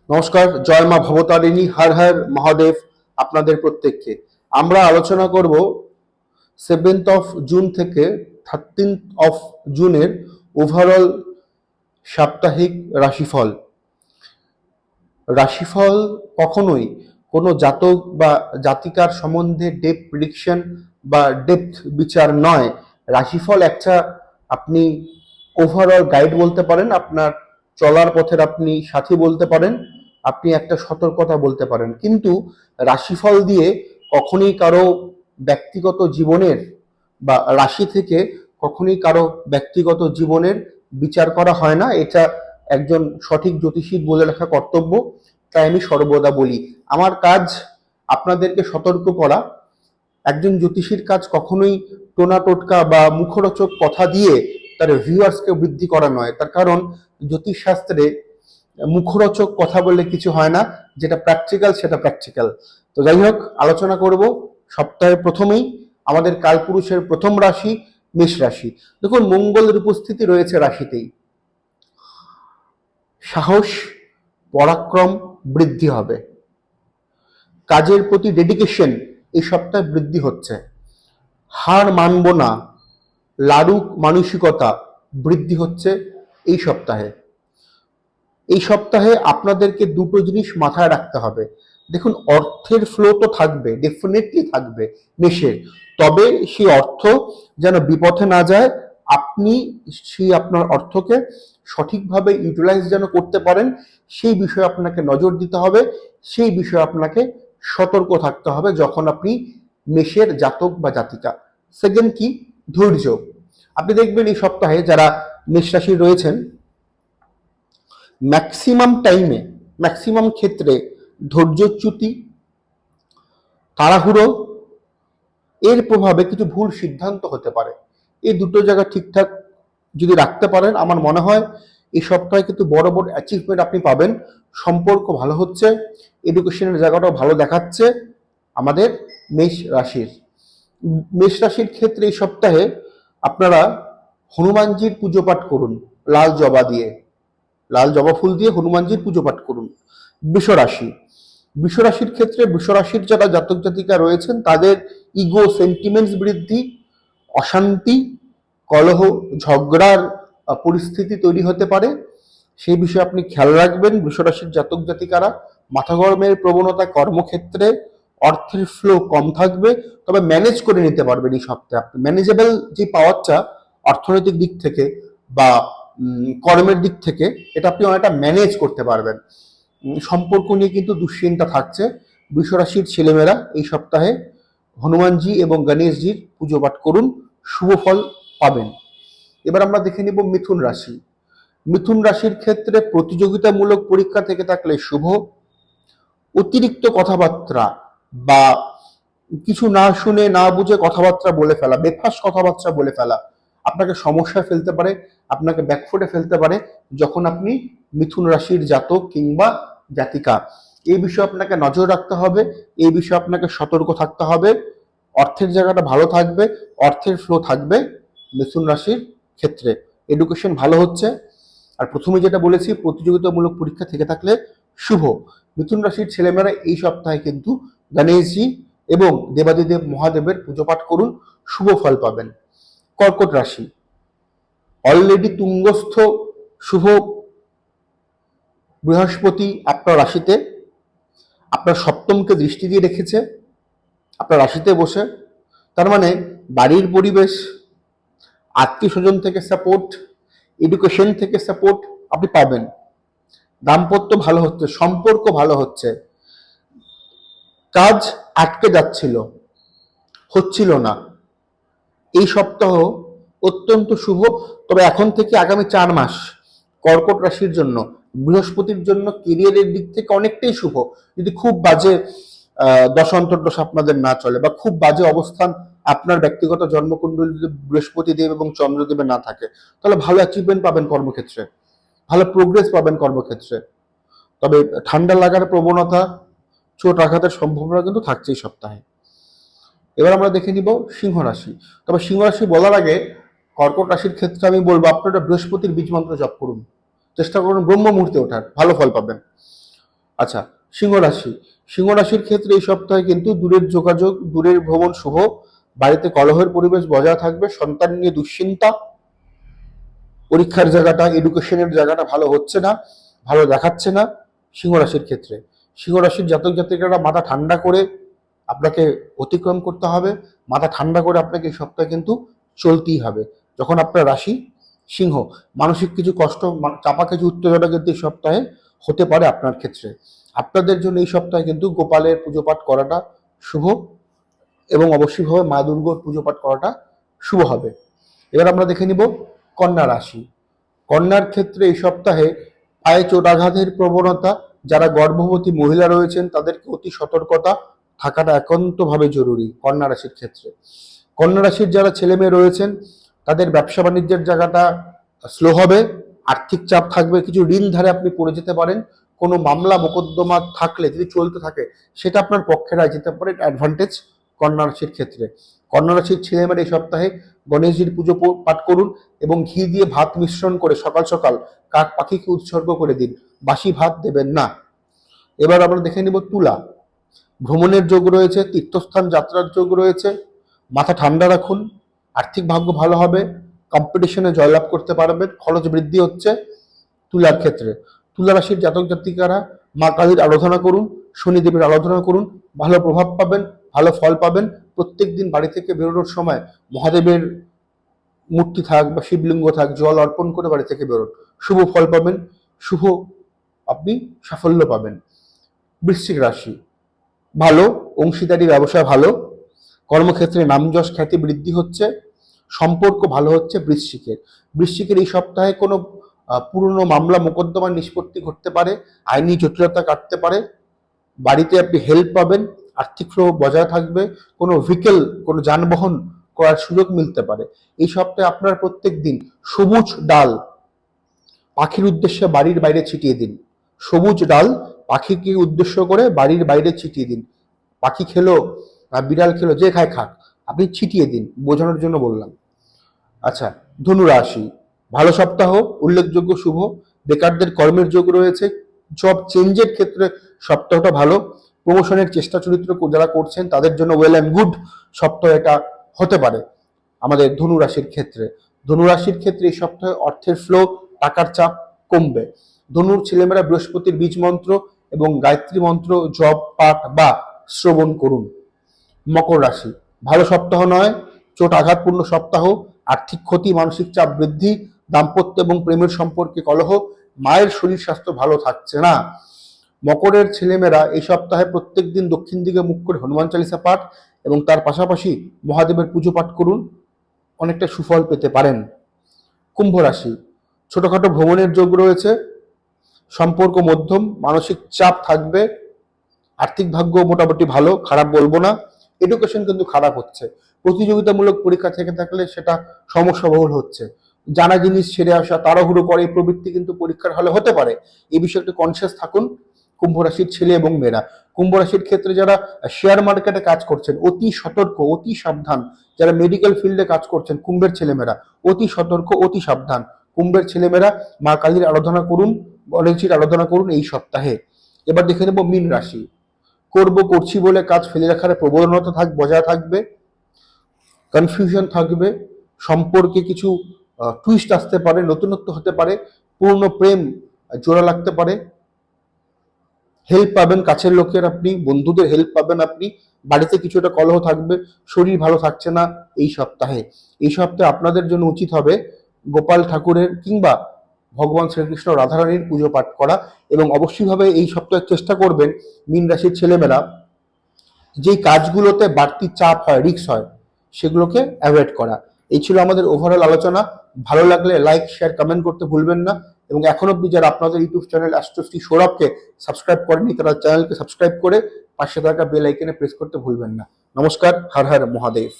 নমস্কার, জয় মা ভবতারিণী, হর হর মহাদেব আপনাদের প্রত্যেককে। আমরা আলোচনা করব 7 জুন থেকে 13 জুনের ওভারঅল সাপ্তাহিক রাশিফল। রাশিফল কখনোই কোনো জাতক বা জাতিকার সম্বন্ধে ডেপথ প্রেডিকশন বা ডেপথ বিচার নয়। রাশিফল একটা আপনি ওভারঅল গাইড বলতে পারেন, আপনার চলার পথের আপনি সাথী বলতে পারেন, আপনি একটা সতর্কতা বলতে পারেন, কিন্তু রাশিফল দিয়ে কখনোই কারো ব্যক্তিগত জীবনের বা রাশি থেকে কখনোই কারো ব্যক্তিগত জীবনের বিচার করা হয় না। এটা একজন সঠিক জ্যোতিষীর বলে রাখা কর্তব্য। তাই আমি সর্বদা বলি, আমার কাজ আপনাদেরকে সতর্ক করা। একজন জ্যোতিষীর কাজ কখনোই টোনা টোটকা বা মুখরোচক কথা দিয়ে তার ভিউয়ার্সকে বৃদ্ধি করা নয়। তার কারণ জ্যোতিষ শাস্ত্রে মুখরোচক কথা বললে কিছু হয় না, যেটা প্র্যাকটিক্যাল সেটা প্র্যাকটিক্যাল। তো যাই হোক, আলোচনা করব সপ্তাহের প্রথমেই আমাদের কালপুরুষের প্রথম রাশি মেষ রাশি। দেখুন, মঙ্গলের উপস্থিতি রয়েছে রাশিতেই। সাহস পরাক্রম বৃদ্ধি হবে, কাজের প্রতি ডেডিকেশন এই সপ্তাহে বৃদ্ধি হচ্ছে, হার মানব না লাড়ুক মানসিকতা বৃদ্ধি হচ্ছে এই সপ্তাহে। এই সপ্তাহে আপনাদেরকে দুটো জিনিস মাথায় রাখতে হবে। দেখুন, অর্থের ফ্লো তো থাকবে, ডেফিনেটলি থাকবে মেষের, তবে সেই অর্থ যেন বিপথে না যায়। আপনি সেই আপনার অর্থকে সঠিকভাবে ইউটিলাইজ যেন করতে পারেন, সেই বিষয়ে আপনাকে নজর দিতে হবে, সেই বিষয়ে আপনাকে সতর্ক থাকতে হবে যখন আপনি মেষের জাতক বা জাতিকা। সেকেন্ড কি, ধৈর্য। আপনি দেখবেন এই সপ্তাহে যারা মেষ রাশি রয়েছেন, ম্যাক্সিমাম টাইমে ম্যাক্সিমাম ক্ষেত্রে ধৈর্যচ্যুতি, তাড়াহুড়ো এর প্রভাবে কিছু ভুল সিদ্ধান্ত হতে পারে। এই দুটো জায়গা ঠিকঠাক যদি রাখতে পারেন, আমার মনে হয় এই সপ্তাহে কিন্তু বড় বড় অ্যাচিভমেন্ট আপনি পাবেন। সম্পর্ক ভালো হচ্ছে, এডুকেশনের জায়গাটাও ভালো দেখাচ্ছে আমাদের মেষ রাশির। মেষ রাশির ক্ষেত্রে এই সপ্তাহে আপনারা হনুমানজির পুজো পাঠ করুন, লাল জবা দিয়ে, লাল জবা ফুল দিয়ে হনুমানজির পুজো পাঠ করুন। বৃষরাশি, বৃষরাশির ক্ষেত্রে বৃষরাশির যারা জাতক জাতিকা রয়েছেন তাদের ইগো সেন্টিমেন্টস বৃদ্ধি, অশান্তি, কলহ, ঝগড়ার পরিস্থিতি তৈরি হতে পারে। সেই বিষয়ে আপনি খেয়াল রাখবেন। বৃষরাশির জাতক জাতিকারা মাথা গরমের প্রবণতা কর্মক্ষেত্রে, অর্থের ফ্লো কম থাকবে, তবে ম্যানেজ করে নিতে পারবেন এই সপ্তাহে। আপনি ম্যানেজেবল যে পাওয়ারটা অর্থনৈতিক দিক থেকে বা কর্মের দিক থেকে, এটা আপনি অনেকটা ম্যানেজ করতে পারবেন। সম্পর্ক নিয়ে কিন্তু দুশ্চিন্তা থাকছে। বৃষরাশির ছেলেমেয়েরা এই সপ্তাহে হনুমানজি এবং গণেশজির পুজো পাঠ করুন, শুভ ফল পাবেন। এবার আমরা দেখে নিব মিথুন রাশি। মিথুন রাশির ক্ষেত্রে প্রতিযোগিতামূলক পরীক্ষা থেকে থাকলে শুভ। অতিরিক্ত কথাবার্তা বা কিছু না শুনে না বুঝে কথাবার্তা বলে ফেলা, বেফাস কথাবার্তা বলে ফেলা আপনাকে সমস্যায় ফেলতে পারে, আপনাকে ব্যাকফুটে ফেলতে পারে যখন আপনি মিথুন রাশির জাতক কিংবা জাতিকা। এই বিষয়ে আপনাকে নজর রাখতে হবে, এই বিষয়ে আপনাকে সতর্ক থাকতে হবে। অর্থের জায়গাটা ভালো থাকবে, অর্থের ফ্লো থাকবে মিথুন রাশির ক্ষেত্রে। এডুকেশন ভালো হচ্ছে। আর প্রথমে যেটা বলেছি, প্রতিযোগিতামূলক পরীক্ষা থেকে থাকলে শুভ। মিথুন রাশির ছেলেমেয়েরা এই সপ্তাহে কিন্তু গণেশজি এবং দেবাদিদেব মহাদেবের পুজো পাঠ করুন, শুভ ফল পাবেন। কর্কট রাশি, অলরেডি তুঙ্গস্থ শুভ বৃহস্পতি আপনার রাশিতে, আপনার সপ্তমকে দৃষ্টি দিয়ে রেখেছে আপনার রাশিতে বসে। তার মানে বাড়ির পরিবেশ, আত্মীয় স্বজন থেকে সাপোর্ট, এডুকেশন থেকে সাপোর্ট আপনি পাবেন। দাম্পত্য ভালো হচ্ছে, সম্পর্ক ভালো হচ্ছে। কাজ আটকে যাচ্ছিল, হচ্ছিল না, এই সপ্তাহ অত্যন্ত শুভ। তবে এখন থেকে আগামী 4 মাস কর্কট রাশির জন্য, বৃহস্পতির জন্য কেরিয়ারের দিক থেকে অনেকটাই শুভ। যদি খুব বাজে দশান্তর্দশ আপনাদের না চলে বা খুব বাজে অবস্থান আপনার ব্যক্তিগত জন্মকুণ্ডলী যদি বৃহস্পতি দেব এবং চন্দ্রদেবে না থাকে, তাহলে ভালো অ্যাচিভমেন্ট পাবেন কর্মক্ষেত্রে, ভালো প্রোগ্রেস পাবেন কর্মক্ষেত্রে। তবে ঠান্ডা লাগার প্রবণতা, চোট আঘাতের সম্ভাবনা কিন্তু থাকছে এই সপ্তাহে। এবার আমরা দেখে নিব সিংহ রাশি। তবে সিংহ রাশি বলার আগে কর্কট রাশির ক্ষেত্রে আমি বলবো, আপনারা বৃহস্পতির বীজ মন্ত্র জপ করুন, চেষ্টা করুন ব্রহ্ম মুহূর্তে ওঠার, ভালো ফল পাবেন। আচ্ছা, সিংহ রাশি। সিংহ রাশির ক্ষেত্রে এই সপ্তাহে কিন্তু দূরের যোগাযোগ, দূরের ভ্রমণ শুভ, বাড়িতে কলহের পরিবেশ বজায় থাকবে, সন্তান নিয়ে দুশ্চিন্তা, পরীক্ষার জায়গাটা, এডুকেশনের জায়গাটা ভালো হচ্ছে না, ভালো দেখাচ্ছে না সিংহ রাশির ক্ষেত্রে। সিংহ রাশির জাতক জাতিকারা মাথা ঠান্ডা করে আপনাকে অতিক্রম করতে হবে, মাথা ঠান্ডা করে আপনাকে এই সপ্তাহে কিন্তু চলতেই হবে। যখন আপনার রাশি সিংহ, মানসিক কিছু কষ্ট, চাপা কিছু উত্তেজনা কিন্তু এই সপ্তাহে হতে পারে আপনার ক্ষেত্রে। আপনাদের জন্য এই সপ্তাহে কিন্তু গোপালের পুজো পাঠ করাটা শুভ, এবং অবশ্যইভাবে মা দুর্গার পুজো পাঠ করাটা শুভ হবে। এবার আমরা দেখে নিব কন্যা রাশি। কন্যার ক্ষেত্রে এই সপ্তাহে পায়ে চোটাঘাতের প্রবণতা, যারা গর্ভবতী মহিলা রয়েছেন তাদেরকে অতি সতর্কতা থাকাটা একান্তভাবে জরুরি কন্যা রাশির ক্ষেত্রে। কন্যা রাশির যারা ছেলে মেয়ে রয়েছেন তাদের ব্যবসা বাণিজ্যের জায়গাটা স্লো হবে, আর্থিক চাপ থাকবে, কিছু ঋণ ধারে আপনি পড়ে যেতে পারেন, কোনো মামলা মোকদ্দমা থাকলে যদি চলতে থাকে সেটা আপনার পক্ষে রায় যেতে পারে, অ্যাডভান্টেজ কন্যা রাশির ক্ষেত্রে। কন্যা রাশির ছেলেমেয়েরা এই সপ্তাহে গণেশজির পুজো পাঠ করুন এবং ঘি দিয়ে ভাত মিশ্রণ করে সকাল সকাল কাক পাখিকে উৎসর্গ করে দিন, বাসি ভাত দেবেন না। এবার আমরা দেখে নিব তুলা। ভ্রমণের যোগ রয়েছে, তীর্থস্থান যাত্রার যোগ রয়েছে, মাথা ঠান্ডা রাখুন, আর্থিক ভাগ্য ভালো হবে, কম্পিটিশনে জয়লাভ করতে পারবেন, খরচ বৃদ্ধি হচ্ছে তুলার ক্ষেত্রে। তুলা রাশির জাতক জাতিকারা মা কালীর আরাধনা করুন, শনিদেবের আরাধনা করুন, ভালো প্রভাব পাবেন, ভালো ফল পাবেন। প্রত্যেক দিন বাড়ি থেকে বেরোনোর সময় মহাদেবের মূর্তি থাক বা শিবলিঙ্গ থাক, জল অর্পণ করে বাড়ি থেকে বেরোন, শুভ ফল পাবেন, শুভ আপনি সাফল্য পাবেন। বৃশ্চিক রাশি, ভালো, অংশীদারি ব্যবসা ভালো, কর্মক্ষেত্রে নামযশ খ্যাতি বৃদ্ধি হচ্ছে, সম্পর্ক ভালো হচ্ছে বৃশ্চিকের। বৃশ্চিকের এই সপ্তাহে কোনো পুরনো মামলা মোকদ্দমা নিষ্পত্তি ঘটতে পারে, আইনি জটিলতা কাটতে পারে, বাড়িতে আপনি হেল্প পাবেন, আর্থিক ফ্লো বজায় থাকবে, কোনো ভেহিকেল, কোনো যানবাহন করার সুযোগ মিলতে পারে। এই সপ্তাহে আপনার প্রত্যেক দিন সবুজ ডাল পাখির উদ্দেশ্যে বাড়ির বাইরে ছিটিয়ে দিন, সবুজ ডাল পাখিকে উদ্দেশ্য করে বাড়ির বাইরে ছিটিয়ে দিন। পাখি খেলো, বিড়াল খেলো, যে খায় খাক, আপনি ছিটিয়ে দিন, বোঝানোর জন্য বললাম। আচ্ছা, ধনু রাশি, ভালো সপ্তাহ, উল্লেখযোগ্য শুভ, বেকারদের কর্মের যোগ রয়েছে, জব চেঞ্জের ক্ষেত্রে সপ্তাহটা ভালো, প্রমোশনের চেষ্টা চরিত্র যারা করছেন তাদের জন্য ওয়েল অ্যান্ড গুড সপ্তাহ এটা হতে পারে আমাদের ধনু রাশির ক্ষেত্রে। ধনু রাশির ক্ষেত্রে এই সপ্তাহে অর্থের ফ্লো, টাকার চাপ কমবে। ধনুর ছেলেমেয়েরা বৃহস্পতির বীজ মন্ত্র এবং গায়ত্রী মন্ত্র জপ পাঠ বা শ্রবণ করুন। মকর রাশি, ভালো সপ্তাহ নয়, চোট আঘাতপূর্ণ সপ্তাহ, আর্থিক ক্ষতি, মানসিক চাপ বৃদ্ধি, দাম্পত্য এবং প্রেমের সম্পর্কে কলহ, মায়ের শরীর স্বাস্থ্য ভালো থাকছে না। মকরের ছেলেমেয়েরা এই সপ্তাহে প্রত্যেক দিন দক্ষিণ দিকে মুখ করে হনুমান চালিসা পাঠ এবং তার পাশাপাশি মহাদেবের পুজো পাঠ করুন, অনেকটা সুফল পেতে পারেন। কুম্ভ রাশি, ছোটখাটো ভ্রমণের যোগ রয়েছে, সম্পর্ক মধ্যম, মানসিক চাপ থাকবে, আর্থিক ভাগ্য মোটামুটি ভালো, খারাপ বলবো না। এডুকেশন কিন্তু খারাপ হচ্ছে, প্রতিযোগিতামূলক পরীক্ষা থেকে থাকলে সেটা সমস্যাবহুল হচ্ছে, জানা জিনিস ছেড়ে আসা, তাড়াহুড়ো করে এই প্রবৃত্তি কিন্তু পরীক্ষার হলে হতে পারে। এই বিষয়ে একটু কনসিয়াস থাকুন কুম্ভ রাশির ছেলে এবং মেয়েরা। কুম্ভ রাশির ক্ষেত্রে যারা শেয়ার মার্কেটে কাজ করছেন অতি সতর্ক, অতি সাবধান। যারা মেডিকেল ফিল্ডে কাজ করছেন কুম্ভের ছেলেমেয়েরা অতি সতর্ক, অতি সাবধান। কুম্ভের ছেলেমেয়েরা মা কালীর আরাধনা করুন, গণেশজির আরাধনা করুন এই সপ্তাহে। এবার দেখে নেব মীন রাশি। করছি বলে কাজ ফেলে রাখার প্রবণতা বজায় থাকবে, কনফিউশন থাকবে, সম্পর্কে কিছু টুইস্ট আসতে পারে, নতুনত্ব হতে পারে, পুরনো প্রেম জোড়া লাগতে পারে, হেল্প পাবেন কাছের লোকের, আপনি বন্ধুদের হেল্প পাবেন, আপনি বাড়িতে কিছুটা কলহ থাকবে, শরীর ভালো থাকছে না এই সপ্তাহে। এই সপ্তাহে আপনাদের জন্য উচিত হবে গোপাল ঠাকুরের কিংবা ভগবান শ্রীকৃষ্ণ রাধারানীর পুজো পাঠ করা, এবং অবশ্যইভাবে এই সপ্তাহে চেষ্টা করবেন মীন রাশির ছেলেমেয়েরা যেই কাজগুলোতে বাড়তি চাপ হয়, রিস্ক হয়, সেগুলোকে অ্যাভয়েড করা। এই ছিল আমাদের ওভারঅল আলোচনা। ভালো লাগলে লাইক, শেয়ার, কমেন্ট করতে ভুলবেন না, এবং এখন অব্দি যারা আপনাদের ইউটিউব চ্যানেল অ্যাস্ট্রোশ্রী সৌরভকে সাবস্ক্রাইব করেনি তারা চ্যানেলকে সাবস্ক্রাইব করে পাশে থাকা বেল আইকনে প্রেস করতে ভুলবেন না। নমস্কার, হর হর মহাদেব।